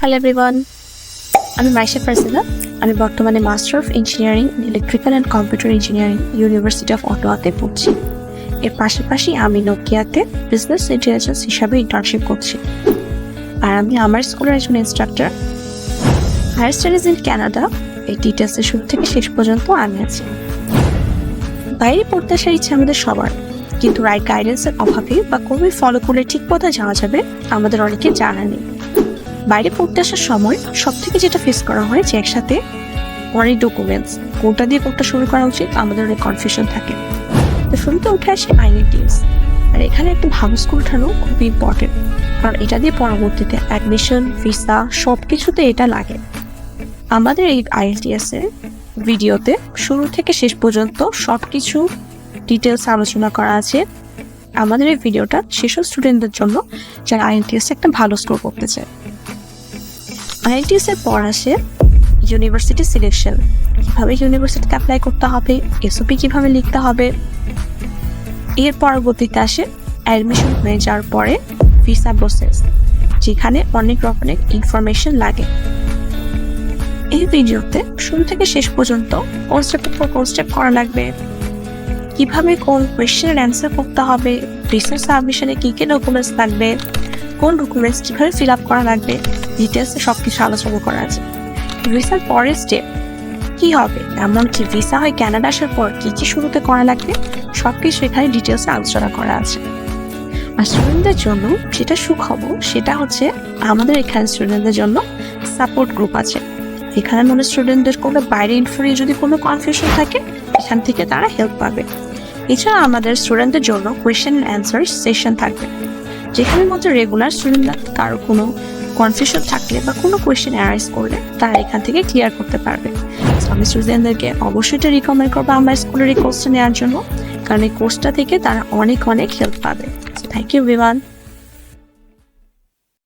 Hello everyone, আমি মাইশা ফারজানা। আমি বর্তমানে master of engineering electrical and computer engineering university of অটোয়াতে পড়ছি। এর পাশাপাশি আমি নোকিয়াতে বিজনেস ইন্টেলিজেন্স হিসাবে ইন্টার্নশিপ করছি। আর আমি আমার স্কুলের একজন instructor. Higher studies in Canada এই ডিটেলসের শুরু থেকে শেষ পর্যন্ত আমি আছি। বাইরে পড়তে আসার ইচ্ছা আমাদের সবার, কিন্তু রাইট গাইডেন্সের অভাবে বা কোনোই ফলো করলে ঠিক পথে যাওয়া যাবে আমাদের অনেকে জানা নেই। বাইরে পড়তে আসার সময় সব থেকে যেটা ফেস করা হয় যে একসাথে অনেক ডকুমেন্টস, কোনটা দিয়ে কোনটা শুরু করা উচিত আমাদের অনেক কনফিউশন থাকে। তো শুরুতে উঠে আসে আইএলটিএস, আর এখানে একটা ভালো স্কুল ওঠানো খুবই ইম্পর্টেন্ট, কারণ এটা দিয়ে পরবর্তীতে অ্যাডমিশন, ভিসা সব কিছুতে এটা লাগে। আমাদের এই আইএলটিএস এর ভিডিওতে শুরু থেকে শেষ পর্যন্ত সব কিছু ডিটেলস আলোচনা করা আছে। আমাদের এই ভিডিওটা সেসব স্টুডেন্টদের জন্য যারা আইএলটিএস একটা ভালো স্কোর করতে চায়। আইএলটিএস এর পর আসে ইউনিভার্সিটি সিলেকশন, কীভাবে ইউনিভার্সিটিতে অ্যাপ্লাই করতে হবে, এসওপি কীভাবে লিখতে হবে। এর পরবর্তীতে আসে অ্যাডমিশন হয়ে যাওয়ার পরে ভিসা প্রসেস, যেখানে অনেক রকমের ইনফরমেশন লাগে। এই ভিডিওতে শুরু থেকে শেষ পর্যন্ত কোন স্টেপের পর কোন স্টেপ করা লাগবে, কিভাবে কোন কোয়েশ্চেনের অ্যান্সার করতে হবে, রিসার্চ সাবমিশনে কী কী ডকুমেন্টস লাগবে, কোন ডকুমেন্টস কীভাবে ফিল আপ করা লাগবে, ডিটেলসে সব কিছু আলোচনা করা আছে। ভিসার পরের স্টেপ কী হবে, এমনকি ভিসা হয় কানাডা আসার পর কী কী শুরুতে করা লাগবে, সব কিছু এখানে ডিটেলসে আলোচনা করা আছে। আর স্টুডেন্টদের জন্য যেটা সুখবর সেটা হচ্ছে আমাদের এখানে স্টুডেন্টদের জন্য সাপোর্ট গ্রুপ আছে। এখানে মানে স্টুডেন্টদের কোনো বাইরে ইনফোরে যদি কোনো কনফিউশন থাকে এখান থেকে তারা হেল্প পাবে। এছাড়া আমাদের স্টুডেন্টদের জন্য কোয়েশ্চেন অ্যান্ড অ্যান্সার সেশন থাকবে, যেখানের মধ্যে রেগুলার স্টুডেন্টরা কারো কোনো কনফিউশন থাকলে বা কোনো কোয়েশ্চেন অ্যারাইজ করলে তারা এখান থেকে ক্লিয়ার করতে পারবে। আমি স্টুডেন্টদেরকে অবশ্যই এটা রিকমেন্ড করবো আমার স্কুলের এই কোর্সটা নেওয়ার জন্য, কারণ এই কোর্সটা থেকে তারা অনেক হেল্প পাবে। Thank you everyone.